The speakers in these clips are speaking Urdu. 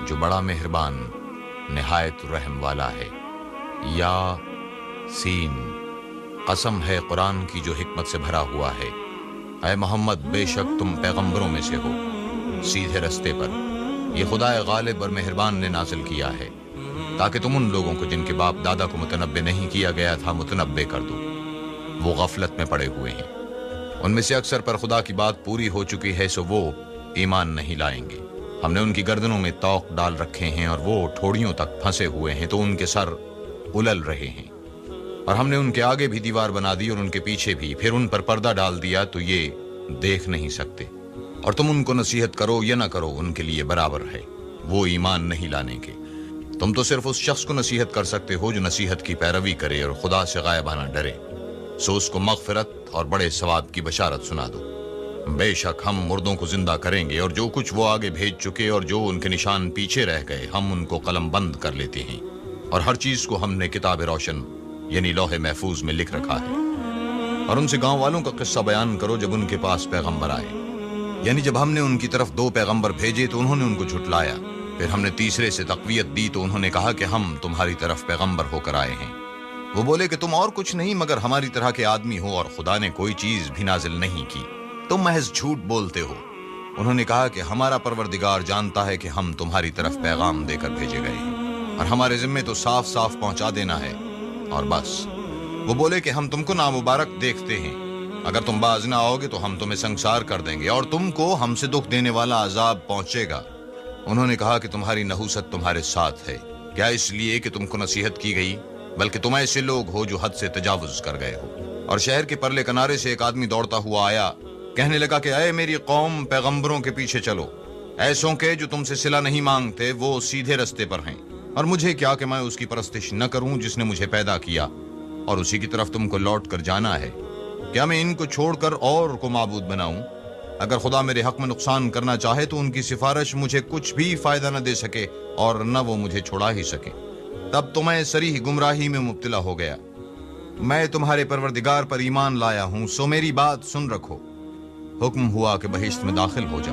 جو بڑا مہربان نہایت رحم والا ہے۔ یا سین، قسم ہے قرآن کی جو حکمت سے بھرا ہوا ہے۔ اے محمد، بے شک تم پیغمبروں میں سے ہو، سیدھے رستے پر۔ یہ خدائے غالب اور مہربان نے نازل کیا ہے تاکہ تم ان لوگوں کو جن کے باپ دادا کو متنبع نہیں کیا گیا تھا متنبع کر دو۔ وہ غفلت میں پڑے ہوئے ہیں، ان میں سے اکثر پر خدا کی بات پوری ہو چکی ہے، سو وہ ایمان نہیں لائیں گے۔ ہم نے ان کی گردنوں میں طوق ڈال رکھے ہیں اور وہ ٹھوڑیوں تک پھنسے ہوئے ہیں تو ان کے سر الل رہے ہیں، اور ہم نے ان کے آگے بھی دیوار بنا دی اور ان کے پیچھے بھی، پھر ان پر پردہ ڈال دیا تو یہ دیکھ نہیں سکتے۔ اور تم ان کو نصیحت کرو یا نہ کرو، ان کے لیے برابر ہے، وہ ایمان نہیں لانے کے۔ تم تو صرف اس شخص کو نصیحت کر سکتے ہو جو نصیحت کی پیروی کرے اور خدا سے غائبانہ ڈرے، سو اس کو مغفرت اور بڑے ثواب کی بشارت سنا دو۔ بے شک ہم مردوں کو زندہ کریں گے، اور جو کچھ وہ آگے بھیج چکے اور جو ان کے نشان پیچھے رہ گئے ہم ان کو قلم بند کر لیتے ہیں، اور ہر چیز کو ہم نے کتاب روشن یعنی لوح محفوظ میں لکھ رکھا ہے۔ اور ان سے گاؤں والوں کا قصہ بیان کرو جب ان کے پاس پیغمبر آئے، یعنی جب ہم نے ان کی طرف 2 پیغمبر بھیجے تو انہوں نے ان کو جھٹلایا، پھر ہم نے تیسرے سے تقویت دی تو انہوں نے کہا کہ ہم تمہاری طرف پیغمبر ہو کر آئے ہیں۔ وہ بولے کہ تم اور کچھ نہیں مگر ہماری طرح کے آدمی ہو، اور خدا نے کوئی چیز بھی نازل نہیں کی، تم محض جھوٹ بولتے ہو۔ انہوں نے کہا کہ ہمارا پروردگار جانتا ہے کہ ہم تمہاری طرف پیغام دے کر بھیجے گئے ہیں، اور ہمارے ذمے تو صاف صاف پہنچا دینا ہے اور بس۔ وہ بولے کہ ہم تم کو نامبارک دیکھتے ہیں، اگر تم باز نہ آؤ گے تو ہم تمہیں سنگسار کر دیں گے اور تم کو ہم سے دکھ دینے والا عذاب پہنچے گا۔ انہوں نے کہا کہ تمہاری نحوست تمہارے ساتھ ہے، کیا اس لیے کہ تم کو نصیحت کی گئی؟ بلکہ تم ایسے لوگ ہو جو حد سے تجاوز کر گئے ہو۔ اور شہر کے پرلے کنارے سے ایک آدمی دوڑتا ہوا آیا، کہنے لگا کہ اے میری قوم، پیغمبروں کے پیچھے چلو، ایسوں کے جو تم سے صلہ نہیں مانگتے، وہ سیدھے رستے پر ہیں، اور مجھے کیا کہ میں اس کی پرستش نہ کروں جس نے مجھے پیدا کیا، اور اسی کی طرف تم کو لوٹ کر جانا ہے۔ کیا میں ان کو چھوڑ کر اور کو معبود بناؤں؟ اگر خدا میرے حق میں نقصان کرنا چاہے تو ان کی سفارش مجھے کچھ بھی فائدہ نہ دے سکے اور نہ وہ مجھے چھڑا ہی سکے۔ تب تو میں صریح گمراہی میں مبتلا ہو گیا۔ میں تمہارے پروردگار پر ایمان لایا ہوں، سو میری بات سن رکھو۔ حکم ہوا کہ بہشت میں داخل ہو جا۔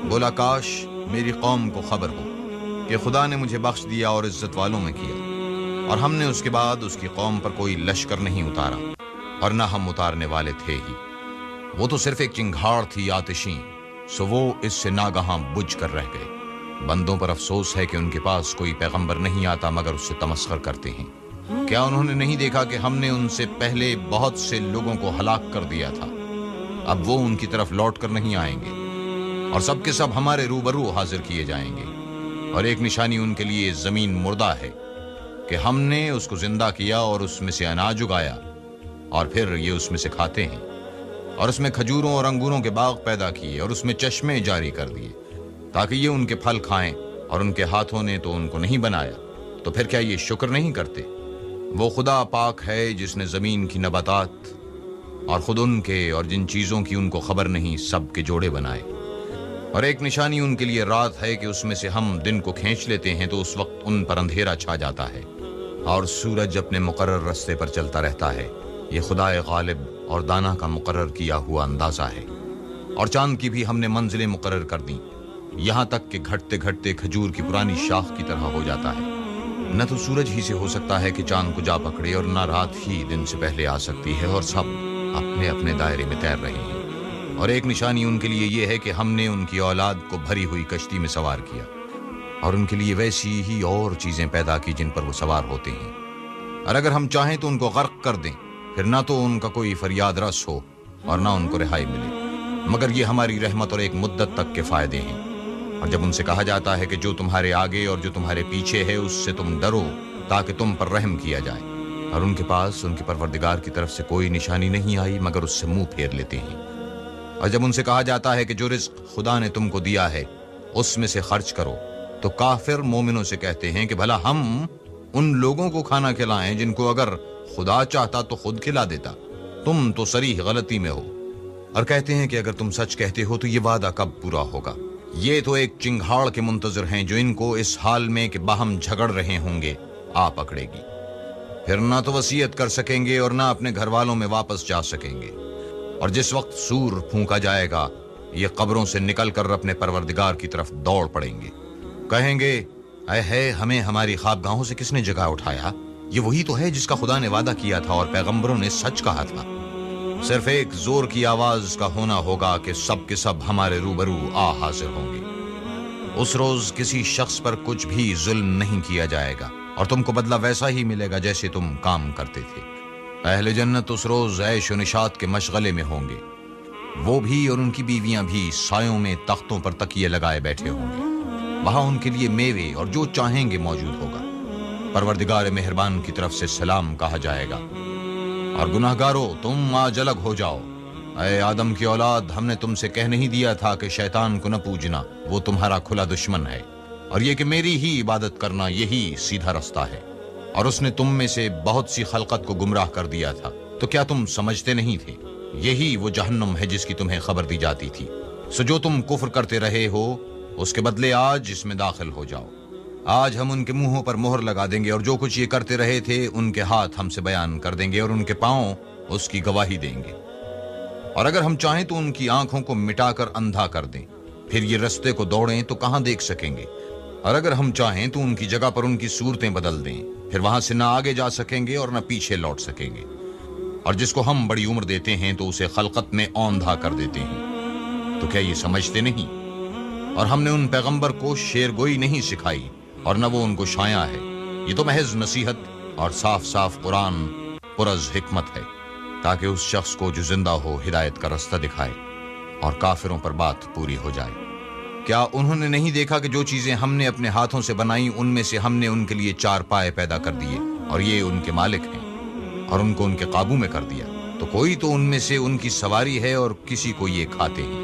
بولا کاش میری قوم کو خبر ہو کہ خدا نے مجھے بخش دیا اور عزت والوں میں کیا، اور ہم نے اس کے بعد اس کی قوم پر کوئی لشکر نہیں اتارا، اور نہ ہم اتارنے والے تھے ہی۔ وہ تو صرف ایک چنگھاڑ تھی آتشیں، سو وہ اس سے ناگہاں بجھ کر رہ گئے۔ بندوں پر افسوس ہے کہ ان کے پاس کوئی پیغمبر نہیں آتا مگر اس سے تمسخر کرتے ہیں۔ کیا انہوں نے نہیں دیکھا کہ ہم نے ان سے پہلے بہت سے لوگوں کو ہلاک کر دیا تھا؟ اب وہ ان کی طرف لوٹ کر نہیں آئیں گے، اور سب کے سب ہمارے روبرو حاضر کیے جائیں گے۔ اور ایک نشانی ان کے لیے زمین مردہ ہے کہ ہم نے اس کو زندہ کیا اور اس میں سے اناج اگایا، اور پھر یہ اس میں سے کھاتے ہیں، اور اس میں کھجوروں اور انگوروں کے باغ پیدا کیے اور اس میں چشمے جاری کر دیے تاکہ یہ ان کے پھل کھائیں، اور ان کے ہاتھوں نے تو ان کو نہیں بنایا، تو پھر کیا یہ شکر نہیں کرتے؟ وہ خدا پاک ہے جس نے زمین کی نباتات اور خود ان کے اور جن چیزوں کی ان کو خبر نہیں سب کے جوڑے بنائے۔ اور ایک نشانی ان کے لیے رات ہے کہ اس میں سے ہم دن کو کھینچ لیتے ہیں تو اس وقت ان پر اندھیرا چھا جاتا ہے، اور سورج اپنے مقرر رستے پر چلتا رہتا ہے۔ یہ خدائے غالب اور دانا کا مقرر کیا ہوا اندازہ ہے۔ اور چاند کی بھی ہم نے منزلیں مقرر کر دیں، یہاں تک کہ گھٹتے گھٹتے کھجور کی پرانی شاخ کی طرح ہو جاتا ہے۔ نہ تو سورج ہی سے ہو سکتا ہے کہ چاند کو جا پکڑے، اور نہ رات ہی دن سے پہلے آ سکتی ہے، اور سب اپنے اپنے دائرے میں تیر رہے ہیں۔ اور ایک نشانی ان کے لیے یہ ہے کہ ہم نے ان کی اولاد کو بھری ہوئی کشتی میں سوار کیا، اور ان کے لیے ویسی ہی اور چیزیں پیدا کی جن پر وہ سوار ہوتے ہیں، اور اگر ہم چاہیں تو ان کو غرق کر دیں، پھر نہ تو ان کا کوئی فریاد رس ہو اور نہ ان کو رہائی ملے، مگر یہ ہماری رحمت اور ایک مدت تک کے فائدے ہیں۔ اور جب ان سے کہا جاتا ہے کہ جو تمہارے آگے اور جو تمہارے پیچھے ہے اس سے تم ڈرو تاکہ تم پر رحم کیا جائے، اور ان کے پاس ان کے پروردگار کی طرف سے کوئی نشانی نہیں آئی مگر اس سے منہ پھیر لیتے ہیں۔ اور جب ان سے کہا جاتا ہے کہ جو رزق خدا نے تم کو دیا ہے اس میں سے خرچ کرو، تو کافر مومنوں سے کہتے ہیں کہ بھلا ہم ان لوگوں کو کھانا کھلائیں جن کو اگر خدا چاہتا تو خود کھلا دیتا، تم تو صریح غلطی میں ہو۔ اور کہتے ہیں کہ اگر تم سچ کہتے ہو تو یہ وعدہ کب پورا ہوگا؟ یہ تو ایک چنگھاڑ کے منتظر ہیں جو ان کو اس حال میں کہ باہم جھگڑ رہے ہوں گے آ پکڑے گی، پھر نہ تو وصیت کر سکیں گے اور نہ اپنے گھر والوں میں واپس جا سکیں گے۔ اور جس وقت سور پھونکا جائے گا یہ قبروں سے نکل کر اپنے پروردگار کی طرف دوڑ پڑیں گے۔ کہیں گے اے ہے ہمیں ہماری خوابگاہوں سے کس نے جگہ اٹھایا؟ یہ وہی تو ہے جس کا خدا نے وعدہ کیا تھا اور پیغمبروں نے سچ کہا تھا۔ صرف ایک زور کی آواز کا ہونا ہوگا کہ سب کے سب ہمارے روبرو آ حاضر ہوں گے۔ اس روز کسی شخص پر کچھ بھی ظلم نہیں کیا جائے گا اور تم کو بدلہ ویسا ہی ملے گا جیسے تم کام کرتے تھے۔ اہل جنت اس روز عیش و نشاط کے مشغلے میں ہوں گے، وہ بھی اور ان کی بیویاں بھی سایوں میں تختوں پر تکیے لگائے بیٹھے ہوں گے۔ وہاں ان کے لیے میوے اور جو چاہیں گے موجود ہوگا۔ پروردگار مہربان کی طرف سے سلام کہا جائے گا، اور گناہگارو تم آج الگ ہو جاؤ۔ اے آدم کی اولاد، ہم نے تم سے کہہ نہیں دیا تھا کہ شیطان کو نہ پوجنا، وہ تمہارا کھلا دشمن ہے، اور یہ کہ میری ہی عبادت کرنا یہی سیدھا رستہ ہے۔ اور اس نے تم میں سے بہت سی خلقت کو گمراہ کر دیا تھا، تو کیا تم سمجھتے نہیں تھے؟ یہی وہ جہنم ہے جس کی تمہیں خبر دی جاتی تھی۔ سو جو تم کفر کرتے رہے ہو اس کے بدلے آج اس میں داخل ہو جاؤ۔ آج ہم ان کے منہوں پر مہر لگا دیں گے، اور جو کچھ یہ کرتے رہے تھے ان کے ہاتھ ہم سے بیان کر دیں گے اور ان کے پاؤں اس کی گواہی دیں گے۔ اور اگر ہم چاہیں تو ان کی آنکھوں کو مٹا کر اندھا کر دیں، پھر یہ رستے کو دوڑیں تو کہاں دیکھ سکیں گے۔ اور اگر ہم چاہیں تو ان کی جگہ پر ان کی صورتیں بدل دیں، پھر وہاں سے نہ آگے جا سکیں گے اور نہ پیچھے لوٹ سکیں گے۔ اور جس کو ہم بڑی عمر دیتے ہیں تو اسے خلقت میں اوندھا کر دیتے ہیں، تو کیا یہ سمجھتے نہیں؟ اور ہم نے ان پیغمبر کو شعر گوئی نہیں سکھائی اور نہ وہ ان کو شایع ہے، یہ تو محض نصیحت اور صاف صاف قرآن پرز حکمت ہے، تاکہ اس شخص کو جو زندہ ہو ہدایت کا رستہ دکھائے اور کافروں پر بات پوری ہو جائے۔ کیا انہوں نے نہیں دیکھا کہ جو چیزیں ہم نے اپنے ہاتھوں سے بنائیں ان میں سے ہم نے ان کے لیے 4 پائے پیدا کر دیے، اور یہ ان کے مالک ہیں، اور ان کو ان کے قابو میں کر دیا، تو کوئی تو ان میں سے ان کی سواری ہے اور کسی کو یہ کھاتے ہیں،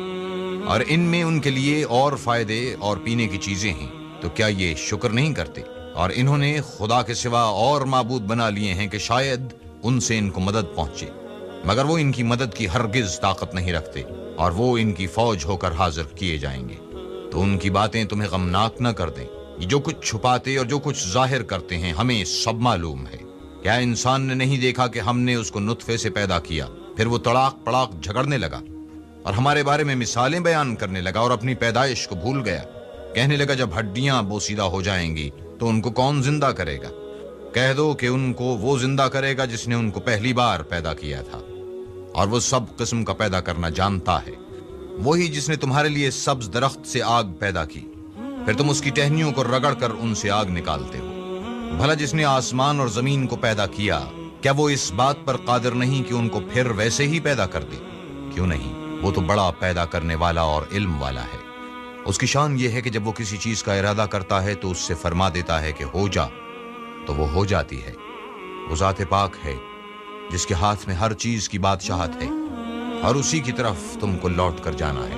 اور ان میں ان کے لیے اور فائدے اور پینے کی چیزیں ہیں، تو کیا یہ شکر نہیں کرتے؟ اور انہوں نے خدا کے سوا اور معبود بنا لیے ہیں کہ شاید ان سے ان کو مدد پہنچے، مگر وہ ان کی مدد کی ہرگز طاقت نہیں رکھتے، اور وہ ان کی فوج ہو کر حاضر کیے جائیں گے۔ تو ان کی باتیں تمہیں غمناک نہ کر دیں، یہ جو کچھ چھپاتے اور جو کچھ ظاہر کرتے ہیں ہمیں سب معلوم ہے۔ کیا انسان نے نہیں دیکھا کہ ہم نے اس کو نطفے سے پیدا کیا، پھر وہ تڑاک پڑاک جھگڑنے لگا اور ہمارے بارے میں مثالیں بیان کرنے لگا اور اپنی پیدائش کو بھول گیا؟ کہنے لگا جب ہڈیاں بوسیدہ ہو جائیں گی تو ان کو کون زندہ کرے گا؟ کہہ دو کہ ان کو وہ زندہ کرے گا جس نے ان کو پہلی بار پیدا کیا تھا، اور وہ سب قسم کا پیدا کرنا جانتا ہے۔ وہی جس نے تمہارے لیے سبز درخت سے آگ پیدا کی، پھر تم اس کی ٹہنیوں کو رگڑ کر ان سے آگ نکالتے ہو۔ بھلا جس نے آسمان اور زمین کو پیدا کیا، کیا وہ اس بات پر قادر نہیں کہ ان کو پھر ویسے ہی پیدا کر دے؟ کیوں نہیں، وہ تو بڑا پیدا کرنے والا اور علم والا ہے۔ اس کی شان یہ ہے کہ جب وہ کسی چیز کا ارادہ کرتا ہے تو اس سے فرما دیتا ہے کہ ہو جا، تو وہ ہو جاتی ہے۔ وہ ذات پاک ہے جس کے ہاتھ میں ہر چیز کی بادشاہت ہے، اور اسی کی طرف تم کو لوٹ کر جانا ہے۔